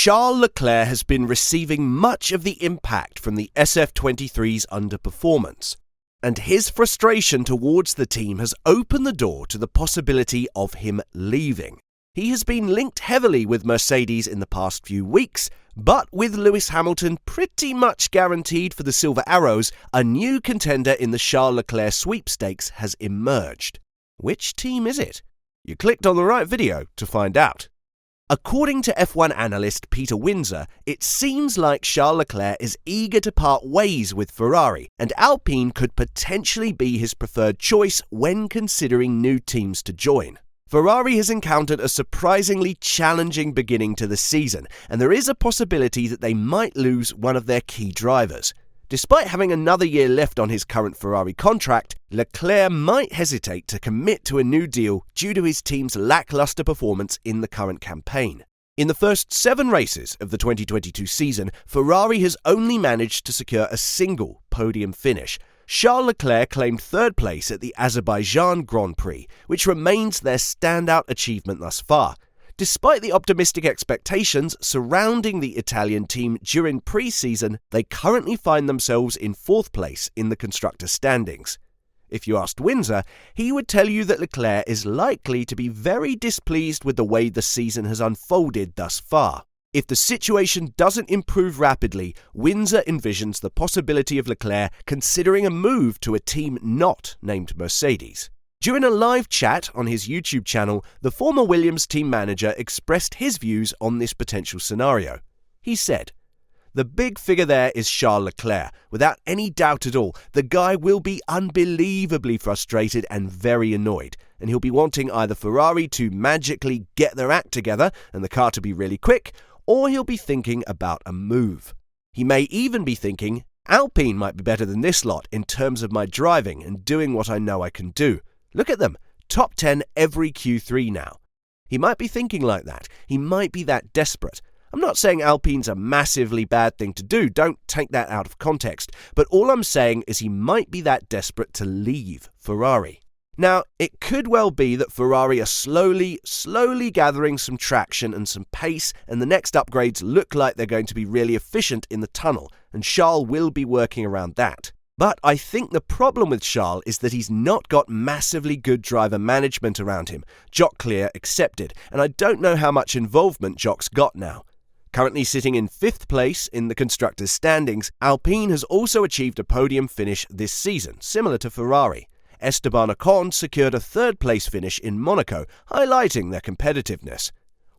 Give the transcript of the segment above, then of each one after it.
Charles Leclerc has been receiving much of the impact from the SF23's underperformance, and his frustration towards the team has opened the door to the possibility of him leaving. He has been linked heavily with Mercedes in the past few weeks, but with Lewis Hamilton pretty much guaranteed for the Silver Arrows, a new contender in the Charles Leclerc sweepstakes has emerged. Which team is it? You clicked on the right video to find out. According to F1 analyst Peter Windsor, it seems like Charles Leclerc is eager to part ways with Ferrari, and Alpine could potentially be his preferred choice when considering new teams to join. Ferrari has encountered a surprisingly challenging beginning to the season, and there is a possibility that they might lose one of their key drivers. Despite having another year left on his current Ferrari contract, Leclerc might hesitate to commit to a new deal due to his team's lackluster performance in the current campaign. In the first 7 races of the 2022 season, Ferrari has only managed to secure a single podium finish. Charles Leclerc claimed 3rd place at the Azerbaijan Grand Prix, which remains their standout achievement thus far. Despite the optimistic expectations surrounding the Italian team during pre-season, they currently find themselves in 4th place in the constructors' standings. If you asked Windsor, he would tell you that Leclerc is likely to be very displeased with the way the season has unfolded thus far. If the situation doesn't improve rapidly, Windsor envisions the possibility of Leclerc considering a move to a team not named Mercedes. During a live chat on his YouTube channel, the former Williams team manager expressed his views on this potential scenario. He said, "The big figure there is Charles Leclerc. Without any doubt at all, the guy will be unbelievably frustrated and very annoyed, and he'll be wanting either Ferrari to magically get their act together and the car to be really quick, or he'll be thinking about a move. He may even be thinking, Alpine might be better than this lot in terms of my driving and doing what I know I can do. Look at them, top 10 every Q3 now." He might be thinking like that. He might be that desperate. I'm not saying Alpine's a massively bad thing to do, don't take that out of context, but all I'm saying is he might be that desperate to leave Ferrari. Now, it could well be that Ferrari are slowly gathering some traction and some pace, and the next upgrades look like they're going to be really efficient in the tunnel, and Charles will be working around that. But I think the problem with Charles is that he's not got massively good driver management around him, Jock Clear accepted, and I don't know how much involvement Jock's got now. Currently sitting in 5th place in the constructors' standings, Alpine has also achieved a podium finish this season, similar to Ferrari. Esteban Ocon secured a 3rd place finish in Monaco, highlighting their competitiveness.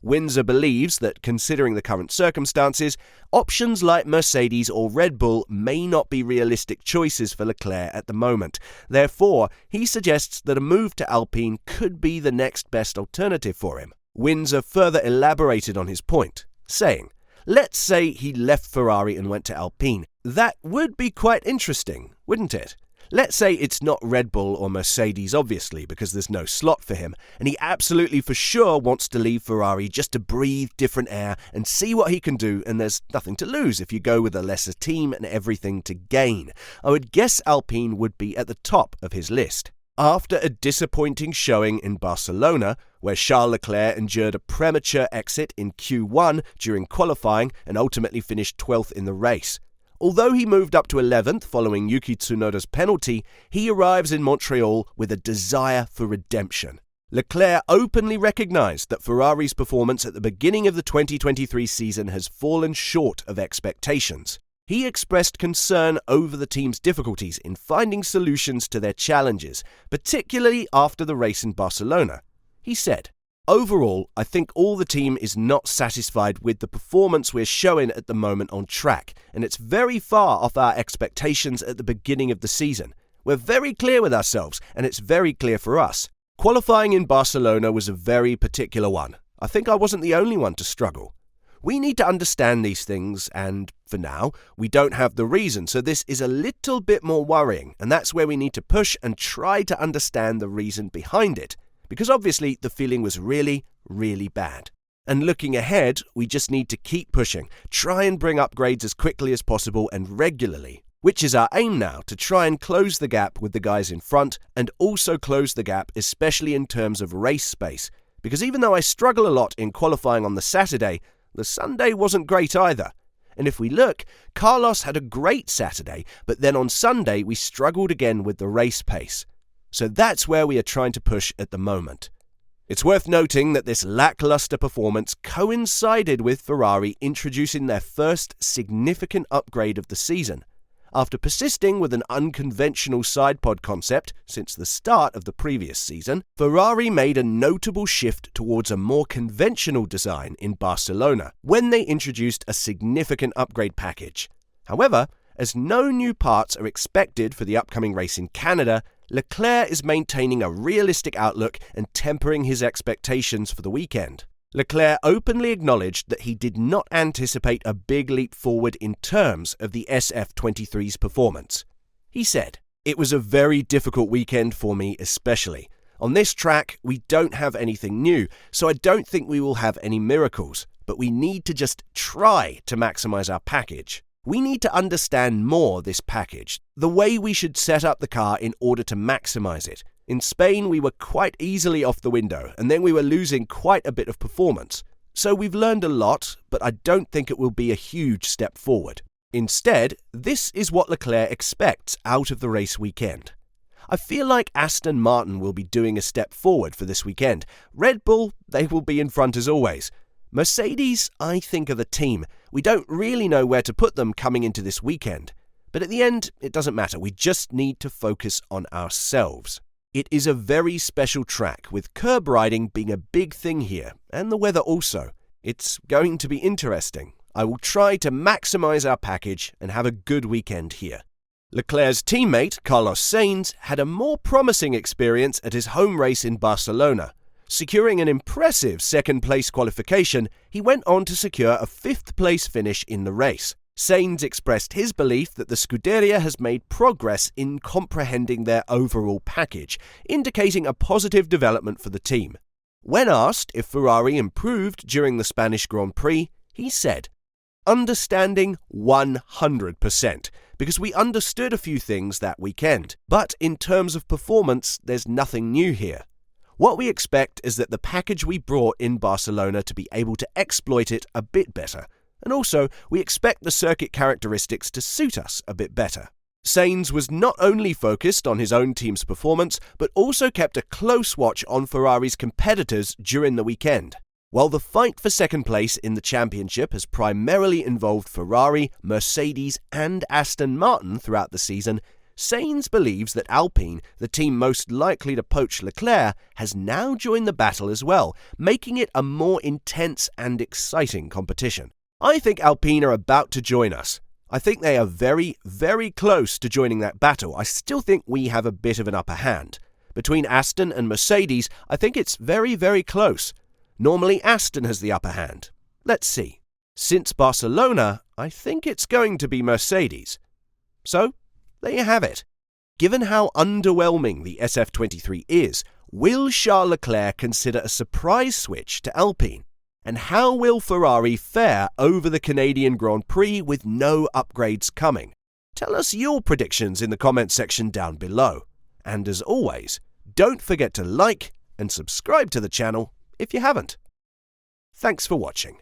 Windsor believes that, considering the current circumstances, options like Mercedes or Red Bull may not be realistic choices for Leclerc at the moment. Therefore, he suggests that a move to Alpine could be the next best alternative for him. Windsor further elaborated on his point, saying, "Let's say he left Ferrari and went to Alpine. That would be quite interesting, wouldn't it? Let's say it's not Red Bull or Mercedes, obviously, because there's no slot for him, and he absolutely for sure wants to leave Ferrari just to breathe different air and see what he can do, and there's nothing to lose if you go with a lesser team and everything to gain. I would guess Alpine would be at the top of his list." After a disappointing showing in Barcelona, where Charles Leclerc endured a premature exit in Q1 during qualifying and ultimately finished 12th in the race. Although he moved up to 11th following Yuki Tsunoda's penalty, he arrives in Montreal with a desire for redemption. Leclerc openly recognised that Ferrari's performance at the beginning of the 2023 season has fallen short of expectations. He expressed concern over the team's difficulties in finding solutions to their challenges, particularly after the race in Barcelona. He said, "Overall, I think all the team is not satisfied with the performance we're showing at the moment on track, and it's very far off our expectations at the beginning of the season. We're very clear with ourselves, and it's very clear for us. Qualifying in Barcelona was a very particular one. I think I wasn't the only one to struggle. We need to understand these things, and for now, we don't have the reason, so this is a little bit more worrying, and that's where we need to push and try to understand the reason behind it, because obviously the feeling was really, really bad. And looking ahead, we just need to keep pushing, try and bring upgrades as quickly as possible and regularly, which is our aim now, to try and close the gap with the guys in front, and also close the gap especially in terms of race space, because even though I struggle a lot in qualifying on the Saturday, the Sunday wasn't great either. And if we look, Carlos had a great Saturday, but then on Sunday we struggled again with the race pace. So that's where we are trying to push at the moment. It's worth noting that this lackluster performance coincided with Ferrari introducing their first significant upgrade of the season. After persisting with an unconventional sidepod concept since the start of the previous season, Ferrari made a notable shift towards a more conventional design in Barcelona when they introduced a significant upgrade package. However, as no new parts are expected for the upcoming race in Canada, Leclerc is maintaining a realistic outlook and tempering his expectations for the weekend. Leclerc openly acknowledged that he did not anticipate a big leap forward in terms of the SF23's performance. He said, "It was a very difficult weekend for me especially. On this track, we don't have anything new, so I don't think we will have any miracles, but we need to just try to maximize our package. We need to understand more this package, the way we should set up the car in order to maximize it. In Spain, we were quite easily off the window, and then we were losing quite a bit of performance. So we've learned a lot, but I don't think it will be a huge step forward. Instead, this is what Leclerc expects out of the race weekend. I feel like Aston Martin will be doing a step forward for this weekend. Red Bull, they will be in front as always. Mercedes, I think, are the team. We don't really know where to put them coming into this weekend. But at the end, it doesn't matter. We just need to focus on ourselves. It is a very special track, with curb riding being a big thing here, and the weather also. It's going to be interesting. I will try to maximize our package and have a good weekend here." Leclerc's teammate, Carlos Sainz, had a more promising experience at his home race in Barcelona. Securing an impressive second-place qualification, he went on to secure a fifth-place finish in the race. Sainz expressed his belief that the Scuderia has made progress in comprehending their overall package, indicating a positive development for the team. When asked if Ferrari improved during the Spanish Grand Prix, he said, "Understanding 100%, because we understood a few things that weekend. But in terms of performance, there's nothing new here. What we expect is that the package we brought in Barcelona to be able to exploit it a bit better. And also, we expect the circuit characteristics to suit us a bit better." Sainz was not only focused on his own team's performance, but also kept a close watch on Ferrari's competitors during the weekend. While the fight for second place in the championship has primarily involved Ferrari, Mercedes, and Aston Martin throughout the season, Sainz believes that Alpine, the team most likely to poach Leclerc, has now joined the battle as well, making it a more intense and exciting competition. "I think Alpine are about to join us. I think they are very, very close to joining that battle. I still think we have a bit of an upper hand. Between Aston and Mercedes, I think it's very, very close. Normally Aston has the upper hand. Let's see. Since Barcelona, I think it's going to be Mercedes." So, there you have it. Given how underwhelming the SF23 is, will Charles Leclerc consider a surprise switch to Alpine? And how will Ferrari fare over the Canadian Grand Prix with no upgrades coming? Tell us your predictions in the comments section down below. And as always, don't forget to like and subscribe to the channel if you haven't. Thanks for watching.